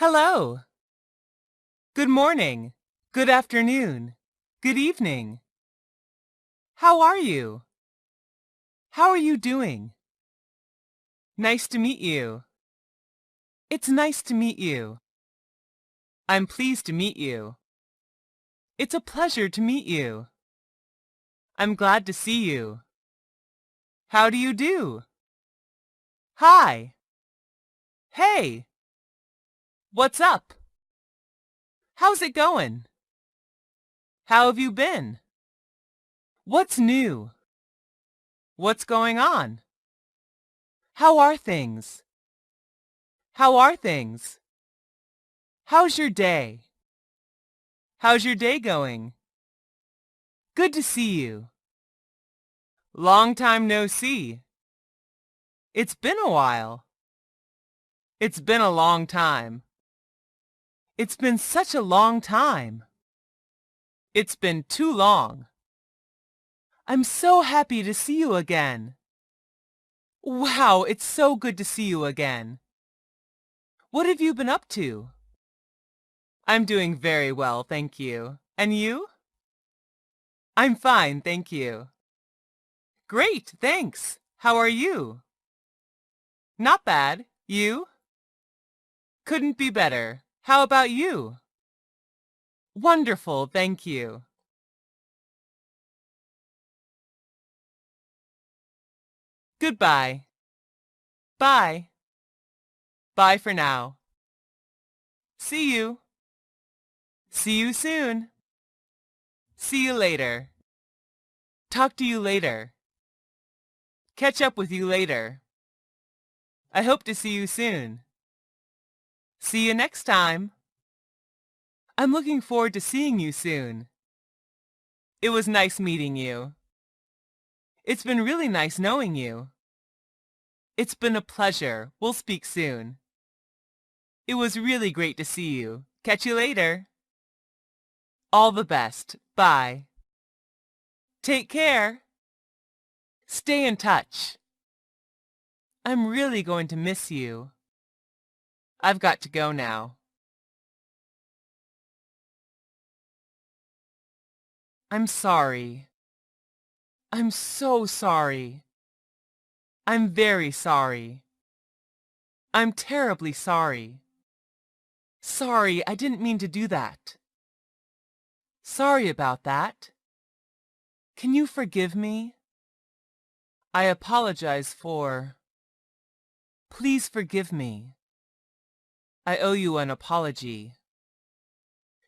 Hello. Good morning. Good afternoon. Good evening. How are you? How are you doing? Nice to meet you. It's nice to meet you. I'm pleased to meet you. It's a pleasure to meet you. I'm glad to see you. How do you do? Hi. Hey. What's up? How's it going? How have you been? What's new? What's going on? How are things? How are things? How's your day? How's your day going? Good to see you. Long time no see. It's been a while. It's been a long time. It's been such a long time. It's been too long. I'm so happy to see you again. Wow, it's so good to see you again. What have you been up to? I'm doing very well, thank you. And you? I'm fine, thank you. Great, thanks. How are you? Not bad. You? Couldn't be better. How about you? Wonderful, thank you. Goodbye. Bye. Bye for now. See you. See you soon. See you later. Talk to you later. Catch up with you later. I hope to see you soon. See you next time. I'm looking forward to seeing you soon. It was nice meeting you. It's been really nice knowing you. It's been a pleasure. We'll speak soon. It was really great to see you. Catch you later. All the best. Bye. Take care. Stay in touch. I'm really going to miss you. I've got to go now. I'm sorry. I'm so sorry. I'm very sorry. I'm terribly sorry. Sorry, I didn't mean to do that. Sorry about that. Can you forgive me? I apologize for... Please forgive me. I owe you an apology.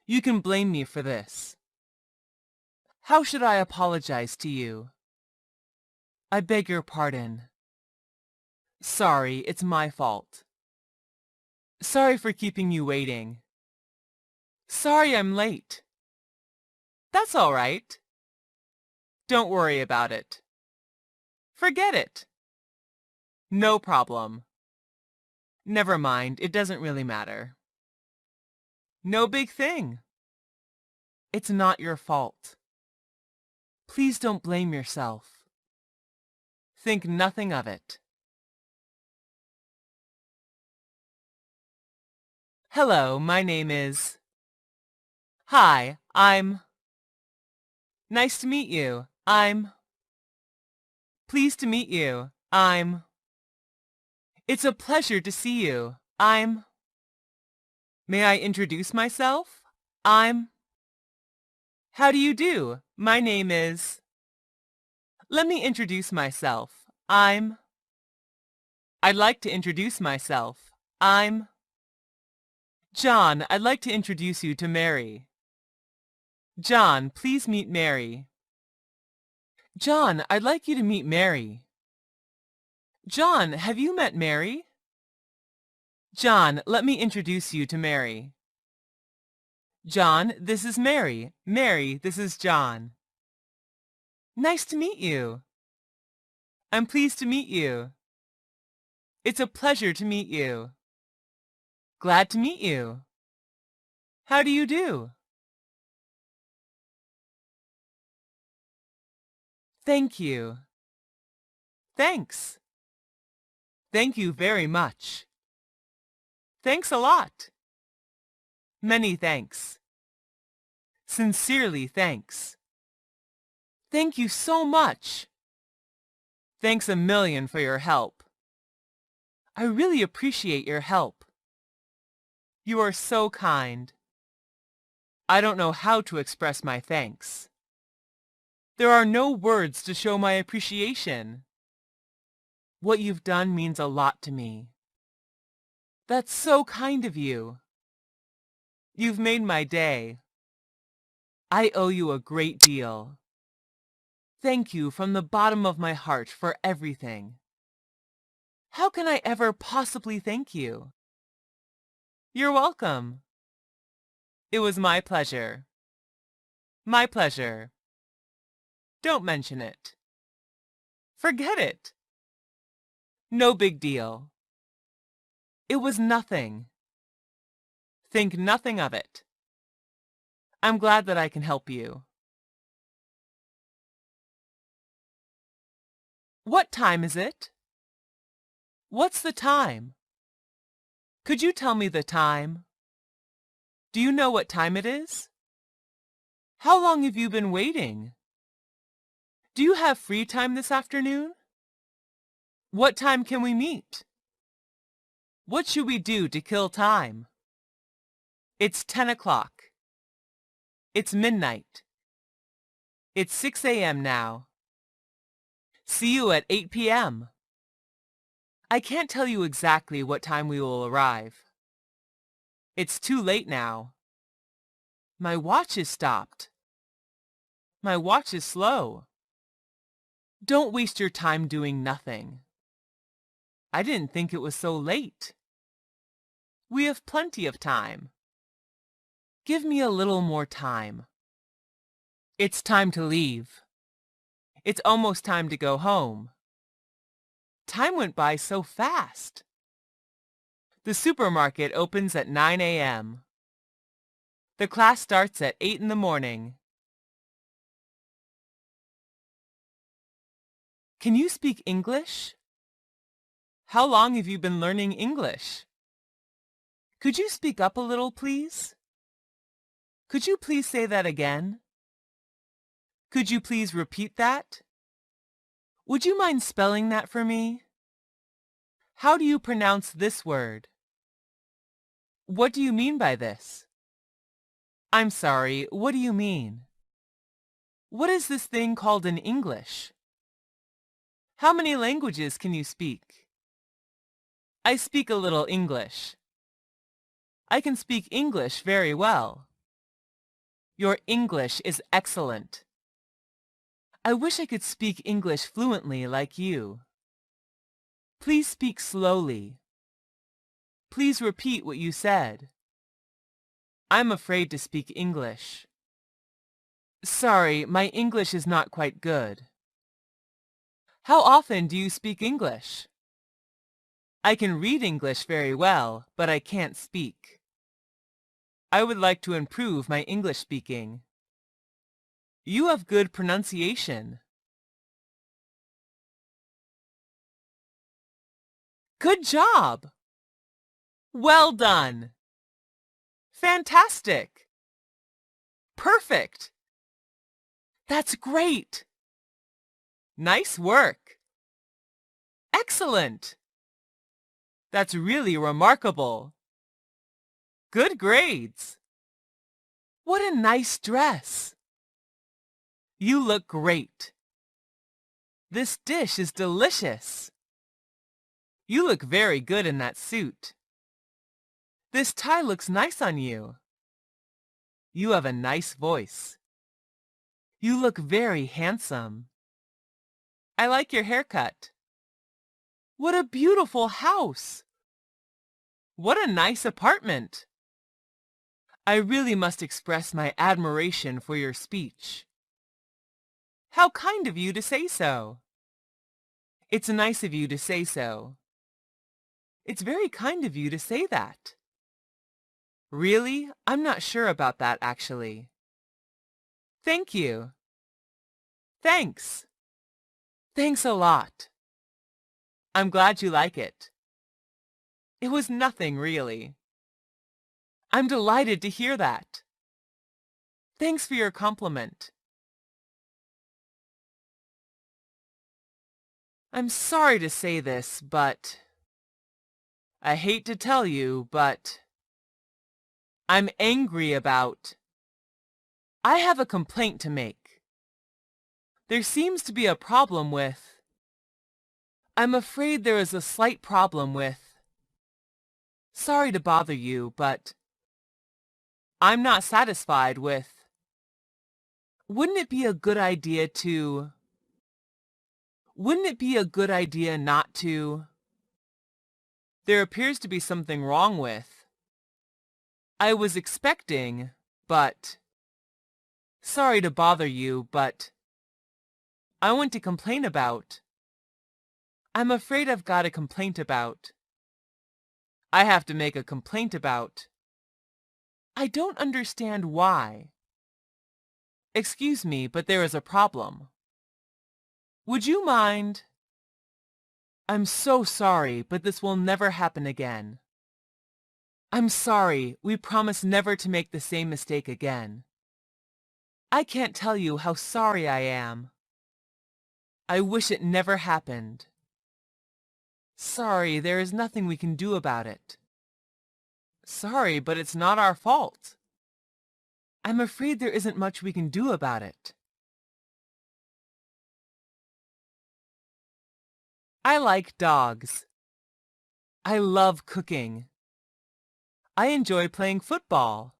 You can blame me for this. How should I apologize to you? I beg your pardon. Sorry, it's my fault. Sorry for keeping you waiting. Sorry I'm late. That's all right. Don't worry about it. Forget it. No problem. Never mind, it doesn't really matter. No big thing. It's not your fault. Please don't blame yourself. Think nothing of it. Hello, my name is... Hi, I'm... Nice to meet you. I'm... Pleased to meet you. I'm... It's a pleasure to see you. I'm... May I introduce myself? I'm... How do you do? My name is... Let me introduce myself. I'm... I'd like to introduce myself. I'm... John, I'd like to introduce you to Mary. John, please meet Mary. John, I'd like you to meet Mary. John, have you met Mary? John, let me introduce you to Mary. John, this is Mary. Mary, this is John. Nice to meet you. I'm pleased to meet you. It's a pleasure to meet you. Glad to meet you. How do you do? Thank you. Thanks. Thank you very much. Thanks a lot. Many thanks. Sincerely thanks. Thank you so much. Thanks a million for your help. I really appreciate your help. You are so kind. I don't know how to express my thanks. There are no words to show my appreciation. What you've done means a lot to me. That's so kind of you. You've made my day. I owe you a great deal. Thank you from the bottom of my heart for everything. How can I ever possibly thank you? You're welcome. It was my pleasure. My pleasure. Don't mention it. Forget it. No big deal. It was nothing. Think nothing of it. I'm glad that I can help you. What time is it? What's the time? Could you tell me the time? Do you know what time it is? How long have you been waiting? Do you have free time this afternoon? What time can we meet? What should we do to kill time? It's 10 o'clock. It's midnight. It's 6 a.m. now. See you at 8 p.m. I can't tell you exactly what time we will arrive. It's too late now. My watch is stopped. My watch is slow. Don't waste your time doing nothing. I didn't think it was so late. We have plenty of time. Give me a little more time. It's time to leave. It's almost time to go home. Time went by so fast. The supermarket opens at 9 a.m. The class starts at 8 in the morning. Can you speak English? How long have you been learning English? Could you speak up a little, please? Could you please say that again? Could you please repeat that? Would you mind spelling that for me? How do you pronounce this word? What do you mean by this? I'm sorry, what do you mean? What is this thing called in English? How many languages can you speak? I speak a little English. I can speak English very well. Your English is excellent. I wish I could speak English fluently like you. Please speak slowly. Please repeat what you said. I'm afraid to speak English. Sorry, my English is not quite good. How often do you speak English? I can read English very well, but I can't speak. I would like to improve my English speaking. You have good pronunciation. Good job! Well done! Fantastic! Perfect! That's great! Nice work! Excellent! That's really remarkable! Good grades! What a nice dress! You look great! This dish is delicious! You look very good in that suit. This tie looks nice on you. You have a nice voice. You look very handsome. I like your haircut. What a beautiful house! What a nice apartment! I really must express my admiration for your speech. How kind of you to say so. It's nice of you to say so. It's very kind of you to say that. Really? I'm not sure about that, actually. Thank you. Thanks. Thanks a lot. I'm glad you like it. It was nothing, really. I'm delighted to hear that. Thanks for your compliment. I'm sorry to say this, but I hate to tell you, but I'm angry about. I have a complaint to make. There seems to be a problem with. I'm afraid there is a slight problem with. Sorry to bother you, but I'm not satisfied with. Wouldn't it be a good idea to. Wouldn't it be a good idea not to. There appears to be something wrong with. I was expecting, but. Sorry to bother you, but I want to complain about. I'm afraid I've got a complaint about. I have to make a complaint about. I don't understand why. Excuse me, but there is a problem. Would you mind? I'm so sorry, but this will never happen again. I'm sorry, we promise never to make the same mistake again. I can't tell you how sorry I am. I wish it never happened. Sorry, there is nothing we can do about it. Sorry, but it's not our fault. I'm afraid there isn't much we can do about it. I like dogs. I love cooking. I enjoy playing football.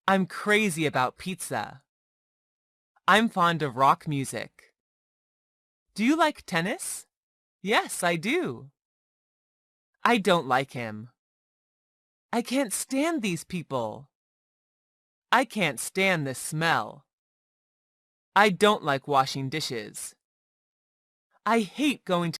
I'm crazy about pizza. I'm fond of rock music. Do you like tennis? Yes, I do. I don't like him. I can't stand these people. I can't stand this smell. I don't like washing dishes. I hate going